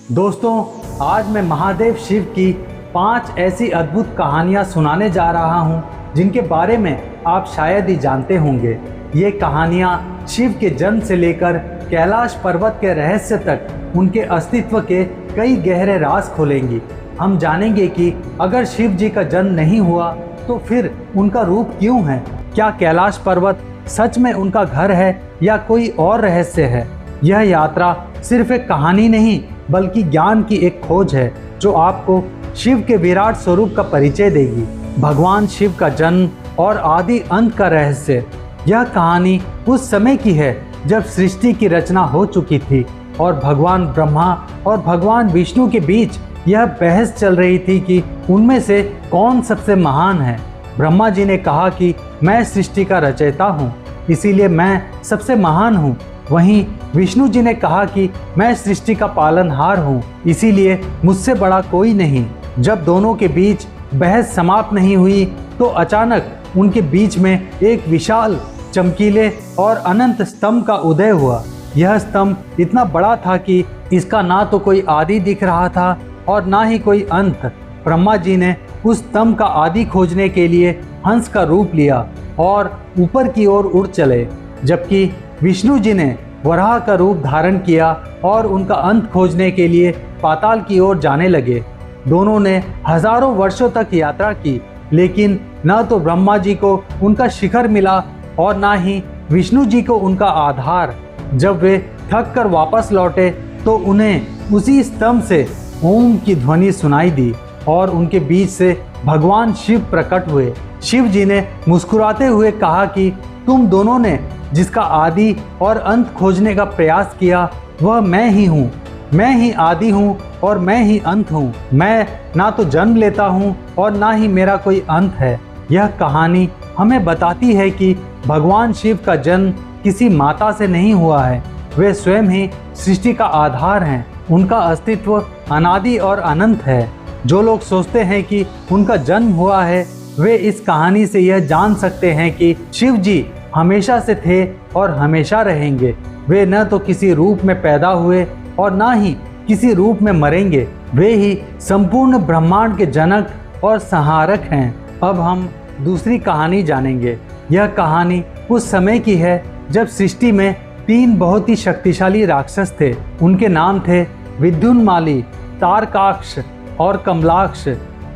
दोस्तों, आज मैं महादेव शिव की 5 ऐसी अद्भुत कहानियां सुनाने जा रहा हूं जिनके बारे में आप शायद ही जानते होंगे। ये कहानियां शिव के जन्म से लेकर कैलाश पर्वत के रहस्य तक उनके अस्तित्व के कई गहरे राज खोलेंगी। हम जानेंगे कि अगर शिव जी का जन्म नहीं हुआ तो फिर उनका रूप क्यों है? क्या कैलाश पर्वत सच में उनका घर है या कोई और रहस्य है? यह यात्रा सिर्फ एक कहानी नहीं बल्कि ज्ञान की एक खोज है जो आपको शिव के विराट स्वरूप का परिचय देगी। भगवान शिव का जन्म और आदि अंत का रहस्य। यह कहानी उस समय की है जब सृष्टि की रचना हो चुकी थी और भगवान ब्रह्मा और भगवान विष्णु के बीच यह बहस चल रही थी कि उनमें से कौन सबसे महान है। ब्रह्मा जी ने कहा कि मैं सृष्टि का रचयिता हूँ, इसीलिए मैं सबसे महान हूँ। वहीं विष्णु जी ने कहा कि मैं सृष्टि का पालनहार हूँ, इसीलिए मुझसे बड़ा कोई नहीं। जब दोनों के बीच बहस समाप्त नहीं हुई तो अचानक उनके बीच में एक विशाल, चमकीले और अनंत स्तंभ का उदय हुआ। यह स्तंभ इतना बड़ा था कि इसका ना तो कोई आदि दिख रहा था और ना ही कोई अंत। ब्रह्मा जी ने उस स्तंभ का आदि खोजने के लिए हंस का रूप लिया और ऊपर की ओर उड़ चले, जबकि विष्णु जी ने वराह का रूप धारण किया और उनका अंत खोजने के लिए पाताल की ओर जाने लगे। दोनों ने हजारों वर्षों तक यात्रा की, लेकिन न तो ब्रह्मा जी को उनका शिखर मिला और ना ही विष्णु जी को उनका आधार। जब वे थक कर वापस लौटे तो उन्हें उसी स्तंभ से ओम की ध्वनि सुनाई दी और उनके बीच से भगवान शिव प्रकट हुए। शिव जी ने मुस्कुराते हुए कहा कि तुम दोनों ने जिसका आदि और अंत खोजने का प्रयास किया वह मैं ही हूँ। मैं ही आदि हूँ और मैं ही अंत हूँ। मैं ना तो जन्म लेता हूँ और ना ही मेरा कोई अंत है। यह कहानी हमें बताती है कि भगवान शिव का जन्म किसी माता से नहीं हुआ है। वे स्वयं ही सृष्टि का आधार हैं। उनका अस्तित्व अनादि और अनंत है। जो लोग सोचते हैं कि उनका जन्म हुआ है, वे इस कहानी से यह जान सकते हैं कि शिव जी हमेशा से थे और हमेशा रहेंगे। वे न तो किसी रूप में पैदा हुए और ना ही किसी रूप में मरेंगे। वे ही संपूर्ण ब्रह्मांड के जनक और संहारक हैं। अब हम दूसरी कहानी जानेंगे। यह कहानी उस समय की है जब सृष्टि में 3 बहुत ही शक्तिशाली राक्षस थे। उनके नाम थे विद्युन्माली, तारकाक्ष और कमलाक्ष।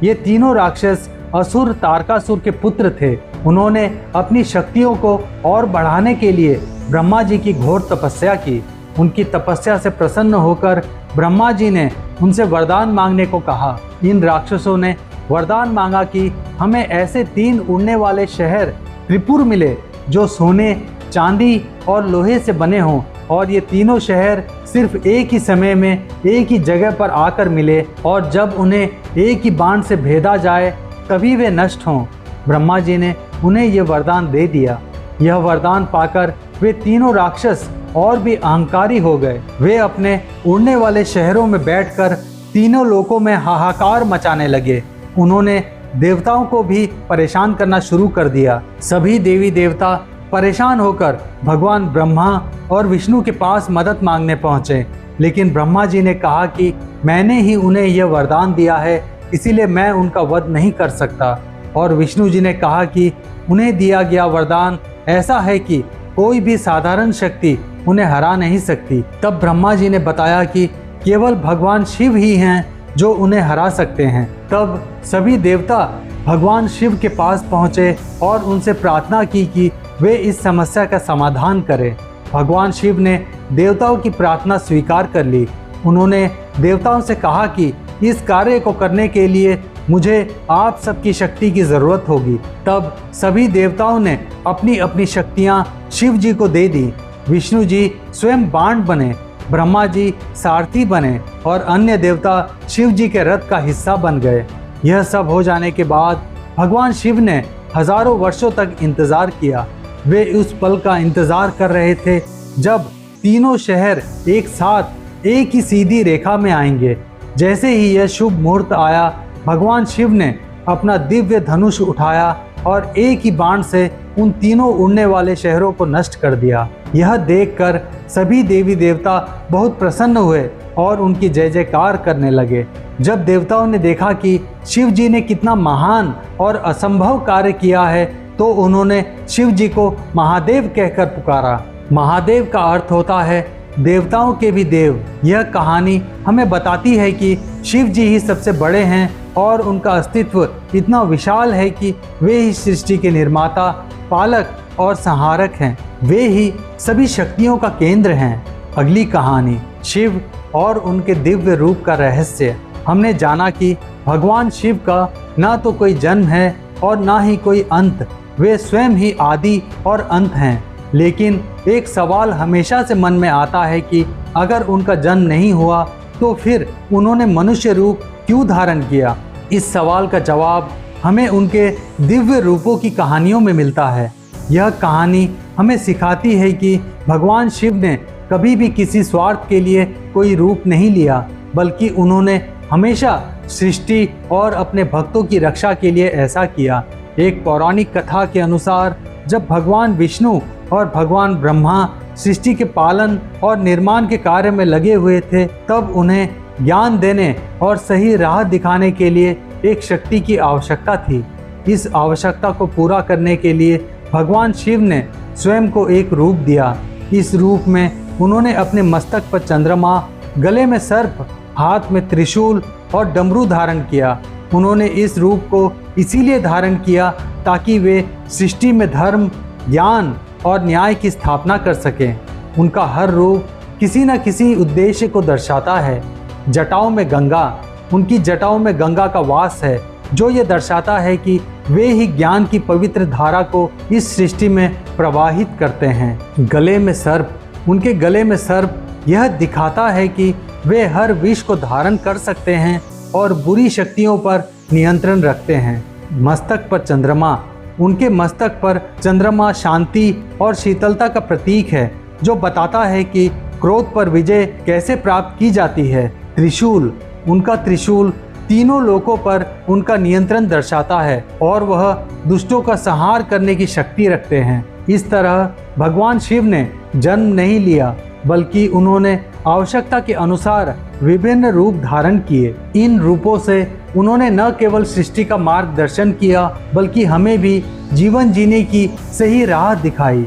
ये तीनों राक्षस असुर तारकासुर के पुत्र थे। उन्होंने अपनी शक्तियों को और बढ़ाने के लिए ब्रह्मा जी की घोर तपस्या की। उनकी तपस्या से प्रसन्न होकर ब्रह्मा जी ने उनसे वरदान मांगने को कहा। इन राक्षसों ने वरदान मांगा कि हमें ऐसे 3 उड़ने वाले शहर त्रिपुर मिले जो सोने, चांदी और लोहे से बने हों और ये तीनों शहर सिर्फ एक ही समय में एक ही जगह पर आकर मिले और जब उन्हें एक ही बाण से भेदा जाए तभी वे नष्ट हों। ब्रह्मा जी ने उन्हें यह वरदान दे दिया। यह वरदान पाकर वे तीनों राक्षस और भी अहंकारी हो गए। वे अपने उड़ने वाले शहरों में बैठकर तीनों लोकों में हाहाकार मचाने लगे। उन्होंने देवताओं को भी परेशान करना शुरू कर दिया। सभी देवी देवता परेशान होकर भगवान ब्रह्मा और विष्णु के पास मदद मांगने पहुंचे, लेकिन ब्रह्मा जी ने कहा कि मैंने ही उन्हें यह वरदान दिया है, इसीलिए मैं उनका वध नहीं कर सकता। और विष्णु जी ने कहा कि उन्हें दिया गया वरदान ऐसा है कि कोई भी साधारण शक्ति उन्हें हरा नहीं सकती। तब ब्रह्मा जी ने बताया कि केवल भगवान शिव ही हैं जो उन्हें हरा सकते हैं। तब सभी देवता भगवान शिव के पास पहुँचे और उनसे प्रार्थना की कि वे इस समस्या का समाधान करें। भगवान शिव ने देवताओं की प्रार्थना स्वीकार कर ली। उन्होंने देवताओं से कहा कि इस कार्य को करने के लिए मुझे आप सबकी शक्ति की ज़रूरत होगी। तब सभी देवताओं ने अपनी अपनी शक्तियाँ शिव जी को दे दी। विष्णु जी स्वयं बाण बने, ब्रह्मा जी सारथी बने और अन्य देवता शिव जी के रथ का हिस्सा बन गए। यह सब हो जाने के बाद भगवान शिव ने हजारों वर्षों तक इंतज़ार किया। वे उस पल का इंतज़ार कर रहे थे जब तीनों शहर एक साथ एक ही सीधी रेखा में आएंगे। जैसे ही यह शुभ मुहूर्त आया, भगवान शिव ने अपना दिव्य धनुष उठाया और एक ही बाण से उन तीनों उड़ने वाले शहरों को नष्ट कर दिया। यह देखकर सभी देवी देवता बहुत प्रसन्न हुए और उनकी जय जयकार करने लगे। जब देवताओं ने देखा कि शिव जी ने कितना महान और असंभव कार्य किया है तो उन्होंने शिव जी को महादेव कहकर पुकारा। महादेव का अर्थ होता है देवताओं के भी देव। यह कहानी हमें बताती है कि शिव जी ही सबसे बड़े हैं और उनका अस्तित्व इतना विशाल है कि वे ही सृष्टि के निर्माता, पालक और संहारक हैं। वे ही सभी शक्तियों का केंद्र हैं। अगली कहानी शिव और उनके दिव्य रूप का रहस्य। हमने जाना कि भगवान शिव का ना तो कोई जन्म है और ना ही कोई अंत। वे स्वयं ही आदि और अंत हैं। लेकिन एक सवाल हमेशा से मन में आता है कि अगर उनका जन्म नहीं हुआ तो फिर उन्होंने मनुष्य रूप क्यों धारण किया। इस सवाल का जवाब हमें उनके दिव्य रूपों की कहानियों में मिलता है। यह कहानी हमें सिखाती है कि भगवान शिव ने कभी भी किसी स्वार्थ के लिए कोई रूप नहीं लिया, बल्कि उन्होंने हमेशा सृष्टि और अपने भक्तों की रक्षा के लिए ऐसा किया। एक पौराणिक कथा के अनुसार जब भगवान विष्णु और भगवान ब्रह्मा सृष्टि के पालन और निर्माण के कार्य में लगे हुए थे, तब उन्हें ज्ञान देने और सही राह दिखाने के लिए एक शक्ति की आवश्यकता थी। इस आवश्यकता को पूरा करने के लिए भगवान शिव ने स्वयं को एक रूप दिया। इस रूप में उन्होंने अपने मस्तक पर चंद्रमा, गले में सर्प, हाथ में त्रिशूल और डमरू धारण किया। उन्होंने इस रूप को इसीलिए धारण किया ताकि वे सृष्टि में धर्म, ज्ञान और न्याय की स्थापना कर सकें। उनका हर रूप किसी न किसी उद्देश्य को दर्शाता है। जटाओं में गंगा, उनकी जटाओं में गंगा का वास है, जो ये दर्शाता है कि वे ही ज्ञान की पवित्र धारा को इस सृष्टि में प्रवाहित करते हैं। गले में सर्प, उनके गले में सर्प यह दिखाता है कि वे हर विष को धारण कर सकते हैं और बुरी शक्तियों पर नियंत्रण रखते हैं। मस्तक पर चंद्रमा, उनके मस्तक पर चंद्रमा शांति और शीतलता का प्रतीक है, जो बताता है कि क्रोध पर विजय कैसे प्राप्त की जाती है। त्रिशूल, उनका त्रिशूल तीनों लोकों पर उनका नियंत्रण दर्शाता है और वह दुष्टों का संहार करने की शक्ति रखते हैं। इस तरह भगवान शिव ने जन्म नहीं लिया, बल्कि उन्होंने आवश्यकता के अनुसार विभिन्न रूप धारण किए। इन रूपों से उन्होंने न केवल सृष्टि का मार्गदर्शन किया, बल्कि हमें भी जीवन जीने की सही राह दिखाई।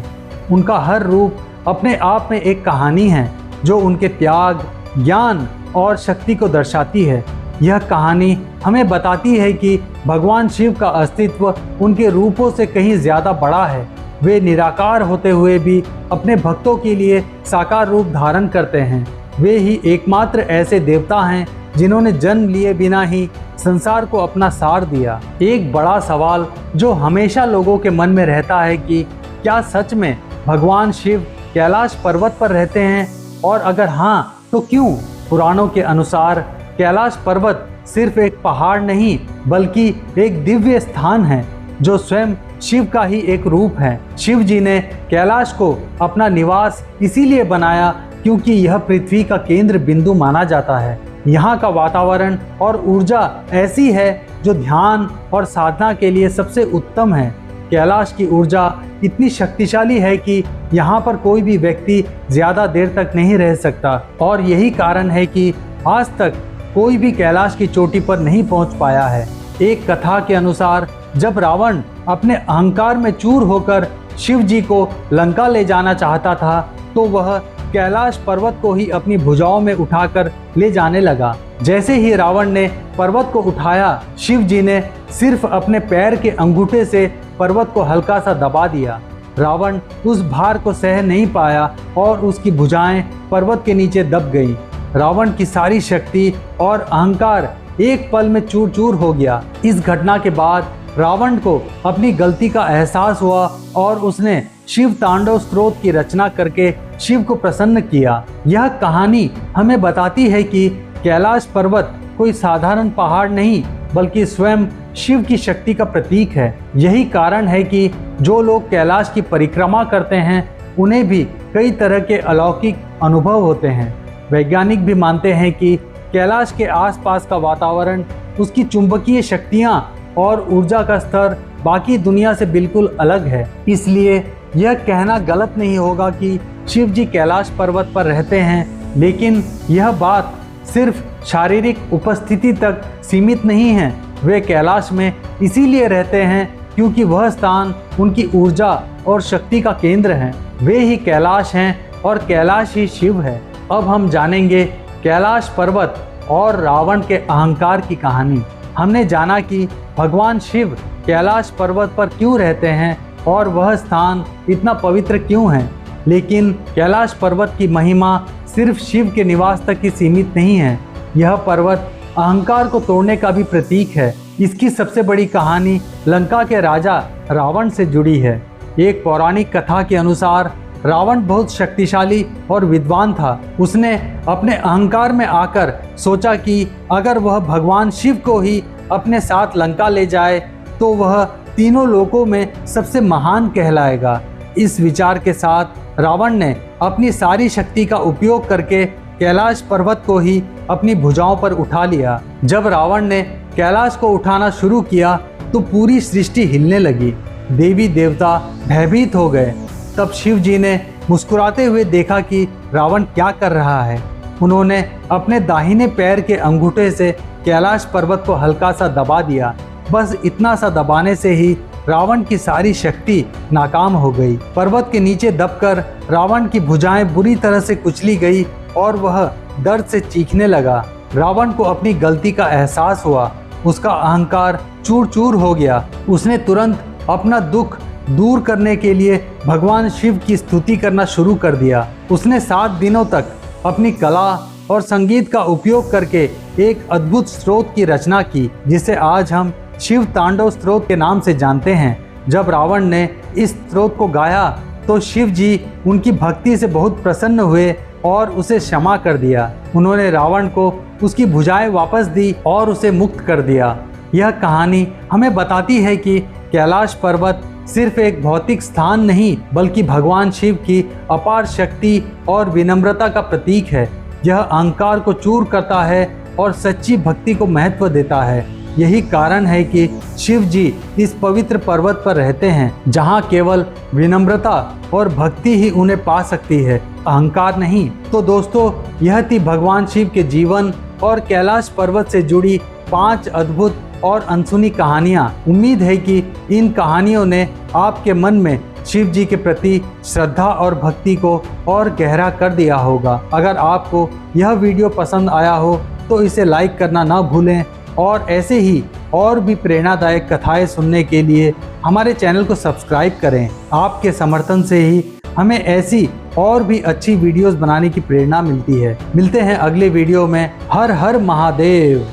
उनका हर रूप अपने आप में एक कहानी है, जो उनके त्याग, ज्ञान और शक्ति को दर्शाती है। यह कहानी हमें बताती है कि भगवान शिव का अस्तित्व उनके रूपों से कहीं ज़्यादा बड़ा है। वे निराकार होते हुए भी अपने भक्तों के लिए साकार रूप धारण करते हैं। वे ही एकमात्र ऐसे देवता हैं जिन्होंने जन्म लिए बिना ही संसार को अपना सार दिया। एक बड़ा सवाल जो हमेशा लोगों के मन में रहता है कि क्या सच में भगवान शिव कैलाश पर्वत पर रहते हैं, और अगर हाँ तो क्यों? पुराणों के अनुसार कैलाश पर्वत सिर्फ एक पहाड़ नहीं, बल्कि एक दिव्य स्थान है जो स्वयं शिव का ही एक रूप है। शिव जी ने कैलाश को अपना निवास इसीलिए बनाया क्योंकि यह पृथ्वी का केंद्र बिंदु माना जाता है। यहाँ का वातावरण और ऊर्जा ऐसी है जो ध्यान और साधना के लिए सबसे उत्तम है। कैलाश की ऊर्जा इतनी शक्तिशाली है कि यहाँ पर कोई भी व्यक्ति ज़्यादा देर तक नहीं रह सकता, और यही कारण है कि आज तक कोई भी कैलाश की चोटी पर नहीं पहुँच पाया है। एक कथा के अनुसार जब रावण अपने अहंकार में चूर होकर शिव जी को लंका ले जाना चाहता था, तो वह कैलाश पर्वत को ही अपनी भुजाओं में उठाकर ले जाने लगा। जैसे ही रावण ने पर्वत को उठाया, शिव जी ने सिर्फ अपने पैर के अंगूठे से पर्वत को हल्का सा दबा दिया। रावण उस भार को सह नहीं पाया और उसकी भुजाएं पर्वत के नीचे दब गईं। रावण की सारी शक्ति और अहंकार एक पल में चूर चूर हो गया। इस घटना के बाद रावण को अपनी गलती का एहसास हुआ और उसने शिव तांडव स्तोत्र की रचना करके शिव को प्रसन्न किया। यह कहानी हमें बताती है कि कैलाश पर्वत कोई साधारण पहाड़ नहीं, बल्कि स्वयं शिव की शक्ति का प्रतीक है। यही कारण है कि जो लोग कैलाश की परिक्रमा करते हैं, उन्हें भी कई तरह के अलौकिक अनुभव होते हैं। वैज्ञानिक भी मानते हैं कि कैलाश के आसपास का वातावरण, उसकी चुंबकीय शक्तियाँ और ऊर्जा का स्तर बाकी दुनिया से बिल्कुल अलग है। इसलिए यह कहना गलत नहीं होगा कि शिव जी कैलाश पर्वत पर रहते हैं, लेकिन यह बात सिर्फ शारीरिक उपस्थिति तक सीमित नहीं हैं। वे कैलाश में इसीलिए रहते हैं क्योंकि वह स्थान उनकी ऊर्जा और शक्ति का केंद्र है। वे ही कैलाश हैं और कैलाश ही शिव है। अब हम जानेंगे कैलाश पर्वत और रावण के अहंकार की कहानी। हमने जाना कि भगवान शिव कैलाश पर्वत पर क्यों रहते हैं और वह स्थान इतना पवित्र क्यों है। लेकिन कैलाश पर्वत की महिमा सिर्फ शिव के निवास तक ही सीमित नहीं है। यह पर्वत अहंकार को तोड़ने का भी प्रतीक है। इसकी सबसे बड़ी कहानी लंका के राजा रावण से जुड़ी है। एक पौराणिक कथा के अनुसार रावण बहुत शक्तिशाली और विद्वान था। उसने अपने अहंकार में आकर सोचा कि अगर वह भगवान शिव को ही अपने साथ लंका ले जाए तो वह तीनों लोकों में सबसे महान कहलाएगा। इस विचार के साथ रावण ने अपनी सारी शक्ति का उपयोग करके कैलाश पर्वत को ही अपनी भुजाओं पर उठा लिया। जब रावण ने कैलाश को उठाना शुरू किया तो पूरी सृष्टि हिलने लगी। देवी देवता भयभीत हो गए। तब शिव जी ने मुस्कुराते हुए देखा कि रावण क्या कर रहा है। उन्होंने अपने दाहिने पैर के अंगूठे से कैलाश पर्वत को हल्का सा दबा दिया। बस इतना सा दबाने से ही रावण की सारी शक्ति नाकाम हो गई। पर्वत के नीचे दबकर रावण की भुजाएं बुरी तरह से कुचली गई और वह दर्द से चीखने लगा। रावण को अपनी गलती का एहसास हुआ। उसका अहंकार चूर चूर हो गया। उसने तुरंत अपना दुख दूर करने के लिए भगवान शिव की स्तुति करना शुरू कर दिया। उसने 7 दिनों तक अपनी कला और संगीत का उपयोग करके एक अद्भुत स्रोत की रचना की, जिसे आज हम शिव तांडव स्रोत के नाम से जानते हैं। जब रावण ने इस स्रोत को गाया तो शिव जी उनकी भक्ति से बहुत प्रसन्न हुए और उसे क्षमा कर दिया। उन्होंने रावण को उसकी भुजाएं वापस दी और उसे मुक्त कर दिया। यह कहानी हमें बताती है कि कैलाश पर्वत सिर्फ एक भौतिक स्थान नहीं बल्कि भगवान शिव की अपार शक्ति और विनम्रता का प्रतीक है। यह अहंकार को चूर करता है और सच्ची भक्ति को महत्व देता है। यही कारण है कि शिव जी इस पवित्र पर्वत पर रहते हैं, जहाँ केवल विनम्रता और भक्ति ही उन्हें पा सकती है, अहंकार नहीं। तो दोस्तों, यह थी भगवान शिव के जीवन और कैलाश पर्वत से जुड़ी 5 अद्भुत और अनसुनी कहानियाँ। उम्मीद है कि इन कहानियों ने आपके मन में शिव जी के प्रति श्रद्धा और भक्ति को और गहरा कर दिया होगा। अगर आपको यह वीडियो पसंद आया हो तो इसे लाइक करना ना भूलें और ऐसे ही और भी प्रेरणादायक कथाएं सुनने के लिए हमारे चैनल को सब्सक्राइब करें। आपके समर्थन से ही हमें ऐसी और भी अच्छी वीडियोस बनाने की प्रेरणा मिलती है। मिलते हैं अगले वीडियो में। हर हर महादेव।